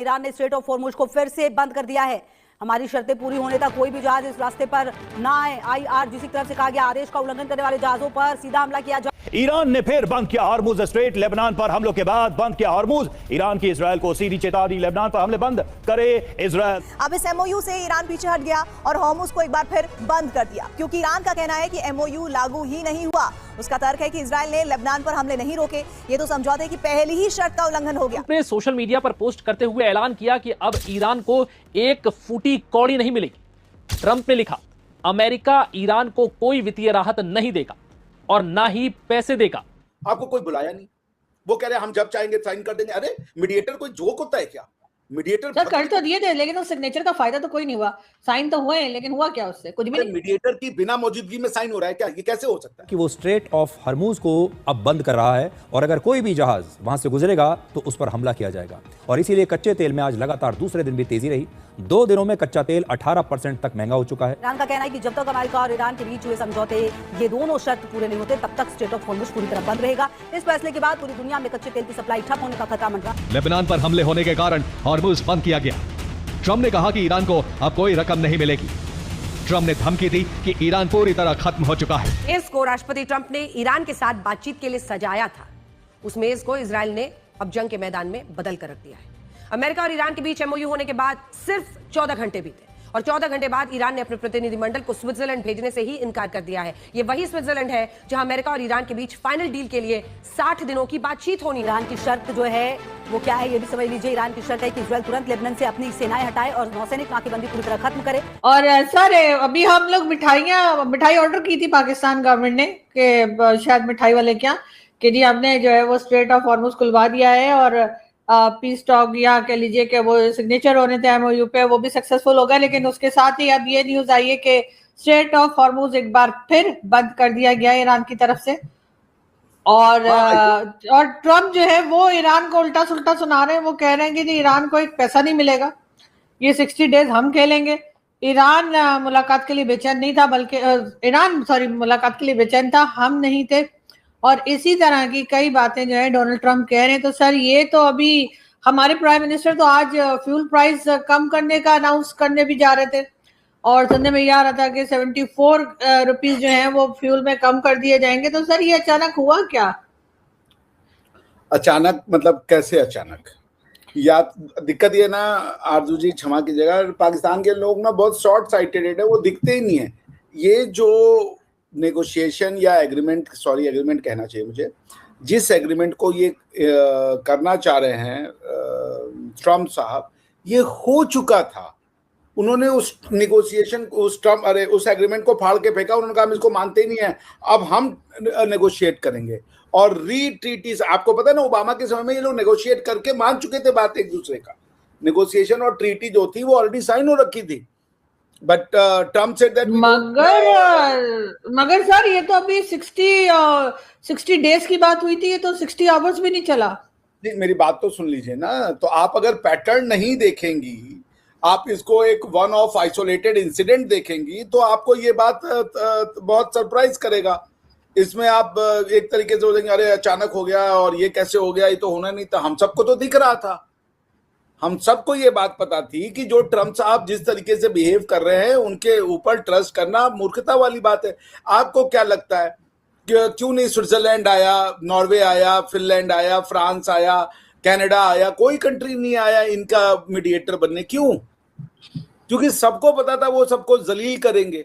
Iran ने straight of Hormuz को फिर से बंद कर दिया है। हमारी शर्तें पूरी होने तक कोई भी जहाज इस रास्ते पर ना आए। IRGC की तरफ से कहा गया आदेश का उल्लंघन करने वाले जहाजों पर सीधा हमला किया जाए। ईरान ने फिर बंद किया हॉर्मुज स्ट्रेट। लेबनान पर हमलों के बाद बंद किया हॉर्मुज। ईरान की इजरायल को सीधी चेतावनी, लेबनान पर हमले बंद करे इजरायल। अब इस MOU से ईरान पीछे हट गया और हॉर्मुज को एक बार फिर बंद कर दिया, क्योंकि ईरान का कहना है कि MOU लागू ही नहीं हुआ। उसका तर्क है कि इजरायल ने लेबनान पर हमले नहीं रोके, ये तो समझौते की पहली ही शर्त का उल्लंघन हो गया। ने सोशल मीडिया पर पोस्ट करते हुए ऐलान किया कि अब ईरान को एक फूटी कौड़ी नहीं मिलेगी। ट्रंप ने लिखा, अमेरिका ईरान को कोई वित्तीय राहत नहीं देगा और ना ही पैसे देगा। आपको कोई बुलाया नहीं, वो कह रहे हैं हम जब चाहेंगे साइन कर देंगे। अरे मीडिएटर कोई जोक होता है क्या? मीडिएटर सर कर तो दिए थे, लेकिन उस सिग्नेचर का फायदा तो कोई नहीं हुआ। साइन तो हुए हैं, लेकिन हुआ क्या उससे? कुछ भी नहीं। मीडिएटर की बिना मौजूदगी में साइन हो रहा है क्या? ये कैसे हो सकता है कि वो स्ट्रेट ऑफ हॉर्मुज को अब बंद कर रहा है और अगर कोई भी जहाज वहां से गुजरेगा तो उस पर हमला किया जाएगा। और इसीलिए कच्चे तेल में आज लगातार दूसरे दिन भी तेजी रही। 2 दिनों में कच्चा तेल 18% तक महंगा हो चुका है। ईरान का कहना है कि जब तक अमेरिका और ईरान के बीच हुए समझौते ये दोनों शर्त पूरे नहीं होते, तब तक स्ट्रेट ऑफ हॉर्मुज पूरी तरह बंद रहेगा। इस फैसले के बाद पूरी दुनिया में कच्चे तेल की सप्लाई ठप होने का खतरा मंडरा। लेबनान पर हमले होने के कारण हॉर्मुज बंद किया गया। ट्रंप ने कहा कि ईरान को अब कोई रकम नहीं मिलेगी। ट्रंप ने धमकी दी कि ईरान पूरी तरह खत्म हो चुका है। इसको राष्ट्रपति ट्रंप ने ईरान के साथ बातचीत के लिए सजाया था। उस मेज को इजराइल ने अब जंग के मैदान में बदल कर रख दिया है। अमेरिका और ईरान के बीच MOU होने के बाद सिर्फ 14 घंटे बीते और 14 घंटे बाद ईरान ने अपने प्रतिनिधिमंडल को स्विट्जरलैंड भेजने से ही इनकार कर दिया है। ये वही स्विट्जरलैंड है जहां अमेरिका और ईरान के बीच फाइनल डील के लिए 60 दिनों की बातचीत होनी। ईरान की शर्त जो है वो क्या है ये भी समझ लीजिए। ईरान की शर्त है कि इजरायल तुरंत लेबनान से अपनी सेनाएं हटाए और नौसैनिक नाकेबंदी पूरी तरह खत्म करे। और सर अभी हम लोग मिठाई ऑर्डर की थी पाकिस्तान गवर्नमेंट ने कि शायद मिठाई वाले क्या कि जी हमने जो है वो स्ट्रेट ऑफ हॉर्मुज खुलवा दिया है और पीस टॉक या कह लीजिए कि वो सिग्नेचर होने थे MOU पे, वो भी सक्सेसफुल हो गया। लेकिन उसके साथ ही अब ये न्यूज आई है कि स्ट्रेट ऑफ हॉर्मुज एक बार फिर बंद कर दिया गया ईरान की तरफ से। और ट्रम्प जो है वो ईरान को उल्टा सुल्टा सुना रहे हैं। वो कह रहे हैं कि ईरान को एक पैसा नहीं मिलेगा, ये 60 डेज हम खेलेंगे। ईरान मुलाकात के लिए बेचैन नहीं था, बल्कि मुलाकात के लिए बेचैन था, हम नहीं थे। और इसी तरह की कई बातें जो है डोनाल्ड ट्रंप कह रहे हैं। तो सर ये तो अभी हमारे प्राइम मिनिस्टर तो आज फ्यूल प्राइस कम करने का अनाउंस करने भी जा रहे थे और सुनने में ये आ रहा था कि 74 रुपीज जो है वो फ्यूल में कम कर दिए जाएंगे। तो सर ये अचानक हुआ क्या? अचानक मतलब कैसे अचानक? या दिक्कत ये ना आरजू जी, क्षमा कीजिएगा, पाकिस्तान के लोग ना बहुत शॉर्ट साइटेड है, वो दिखते ही नहीं है। ये जो नेगोशिएशन या एग्रीमेंट कहना चाहिए मुझे, जिस एग्रीमेंट को ये करना चाह रहे हैं ट्रम्प साहब, ये हो चुका था। उन्होंने उस नेगोशिएशन को उस एग्रीमेंट को फाड़ के फेंका। उन्होंने कहा हम इसको मानते ही नहीं है, अब हम नेगोशिएट करेंगे। और री-ट्रीटीज, आपको पता है ना, ओबामा के समय में ये लोग नेगोशिएट करके मान चुके थे बात एक दूसरे का। नेगोशिएशन और ट्रीटी जो थी वो ऑलरेडी साइन हो रखी थी। बट ट्रम्प सेड दैट मगर सर ये तो अभी 60 डेज की बात हुई थी, ये तो 60 आवर्स भी नहीं चला। जी मेरी बात तो सुन लीजिए ना। तो आप अगर पैटर्न नहीं देखेंगी, आप इसको एक वन ऑफ आइसोलेटेड इंसिडेंट देखेंगी, तो आपको ये बात बहुत सरप्राइज करेगा। इसमें आप एक तरीके से बोलेंगे अरे अचानक हो गया और ये कैसे हो गया, ये तो होना नहीं था। हम सबको तो दिख रहा था, हम सबको ये बात पता थी कि जो ट्रम्प साहब जिस तरीके से बिहेव कर रहे हैं उनके ऊपर ट्रस्ट करना मूर्खता वाली बात है। आपको क्या लगता है कि क्यों नहीं स्विट्जरलैंड आया, नॉर्वे आया, फिनलैंड आया, फ्रांस आया, कनाडा आया, कोई कंट्री नहीं आया इनका मीडिएटर बनने? क्यों? क्योंकि सबको पता था वो सबको जलील करेंगे।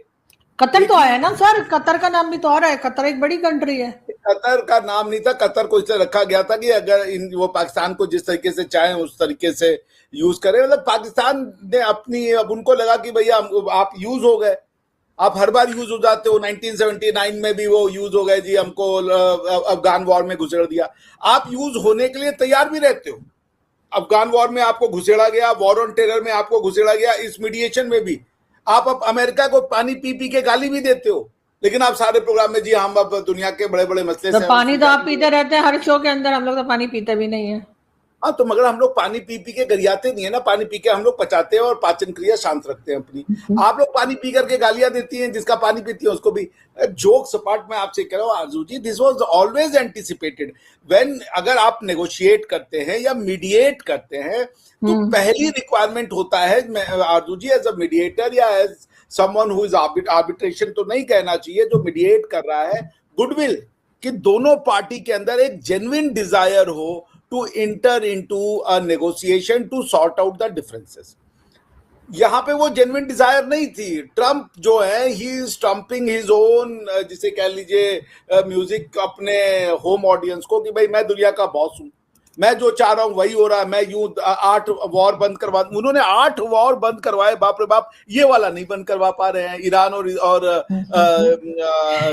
कतर तो आया ना सर, कतर का नाम भी तो आ रहा है। कतर एक बड़ी कंट्री है। कतर का नाम नहीं था, कतर को इसलिए रखा गया था कि अगर वो पाकिस्तान को जिस तरीके से चाहे उस तरीके से यूज करे। मतलब पाकिस्तान ने अपनी, अब उनको लगा कि भैया आप यूज हो गए, आप हर बार यूज हो जाते हो। 1979 में भी वो यूज हो गए जी, हमको अफगान वॉर में घुसेड़ दिया। आप यूज होने के लिए तैयार भी रहते हो। अफगान वॉर में आपको घुसेड़ा गया, वॉर ऑन टेरर में आपको घुसेड़ा गया, इस मीडिएशन में भी आप अब अमेरिका को पानी पी पी के गाली भी देते हो। लेकिन आप सारे प्रोग्राम में जी हम अब दुनिया के बड़े बड़े मसले तो पानी तो आप पीते रहते हैं हर शो के अंदर, हम लोग तो पानी पीते भी नहीं है। हाँ, तो मगर हम लोग पानी पी पी के गरियाते नहीं है ना, पानी पी के हम लोग पचाते हैं और पाचन क्रिया शांत रखते हैं अपनी। आप लोग पानी पी करके गालियां देती हैं, जिसका पानी पीती है उसको भी। जोक सपाट में आपसे कह रहा हूँ Aarzoo ji, this was always anticipated when अगर आप नेगोशिएट करते हैं या मीडिएट करते हैं तो पहली रिक्वायरमेंट होता है Arzoo ji, as a mediator या as someone who is arbitration तो नहीं कहना चाहिए, जो मीडिएट कर रहा है, गुडविल, कि दोनों पार्टी के अंदर एक जेन्युइन डिजायर हो to enter into a negotiation to sort out the differences. यहां पे वो जेन्युइन डिजायर नहीं थी। ट्रम्प जो है ही इज ट्रम्पिंग हिज ओन, जिसे कह लीजिए म्यूजिक, अपने होम ऑडियंस को, कि भाई मैं दुनिया का बॉस हूं, मैं जो चाह रहा हूं वही हो रहा है, मैं यूं 8 वॉर बंद करवा, उन्होंने 8 वॉर बंद करवाए, बाप रे बाप, ये वाला नहीं बंद करवा पा रहे हैं, ईरान और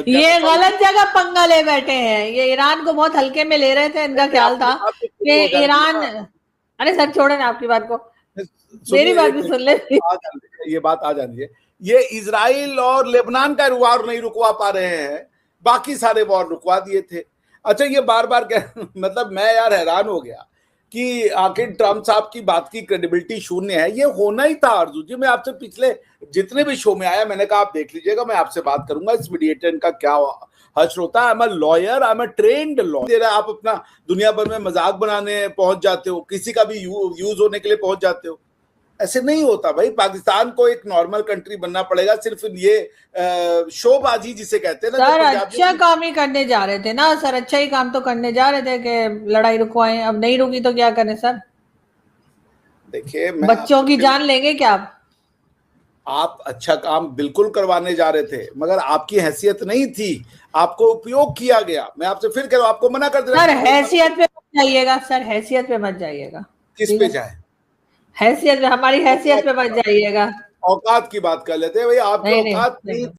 ये गलत जगह पंगा ले बैठे हैं। ये ईरान को बहुत हल्के में ले रहे थे। इनका ख्याल था कि ईरान, अरे सर छोड़े ना आपकी बात को, मेरी बात भी सुन ले। ये बात आ जानी है, ये इजराइल और लेबनान का वॉर नहीं रुकवा पा रहे हैं, बाकी सारे वॉर रुकवा दिए थे। अच्छा, ये बार बार मतलब मैं यार हैरान हो गया कि आखिर ट्रम्प साहब की बात की क्रेडिबिलिटी शून्य है। ये होना ही था आरजू जी। मैं आपसे पिछले जितने भी शो में आया मैंने कहा आप देख लीजिएगा, मैं आपसे बात करूंगा इस मीडिएटर का क्या हश्र होता है। I am a lawyer, I am a trained lawyer. आप अपना दुनिया भर में मजाक बनाने पहुंच जाते हो, किसी का भी यूज होने के लिए पहुंच जाते हो। ऐसे नहीं होता भाई, पाकिस्तान को एक नॉर्मल कंट्री बनना पड़ेगा। सिर्फ ये शोबाजी जिसे कहते हैं ना सर, अच्छा काम ही करने जा रहे थे ना सर, अच्छा ही काम तो करने जा रहे थे कि लड़ाई रुकवाएं। अब नहीं रुकी तो क्या करें सर? देखिए, बच्चों की जान लेंगे क्या आप अच्छा काम बिल्कुल करवाने जा रहे थे, मगर आपकी हैसियत नहीं थी, आपको उपयोग किया गया। मैं आपसे फिर कह रहा हूं, आपको मना कर दे रहा हूं। सर हैसियत पे मत जाइएगा, सर हैसियत पे मत जाइएगा। किस पे जाए? हैसियत पे, हमारी हैसियत पे मत जाइएगा। औकात की बात कर लेते हैं भाई, आपकी औकात नहीं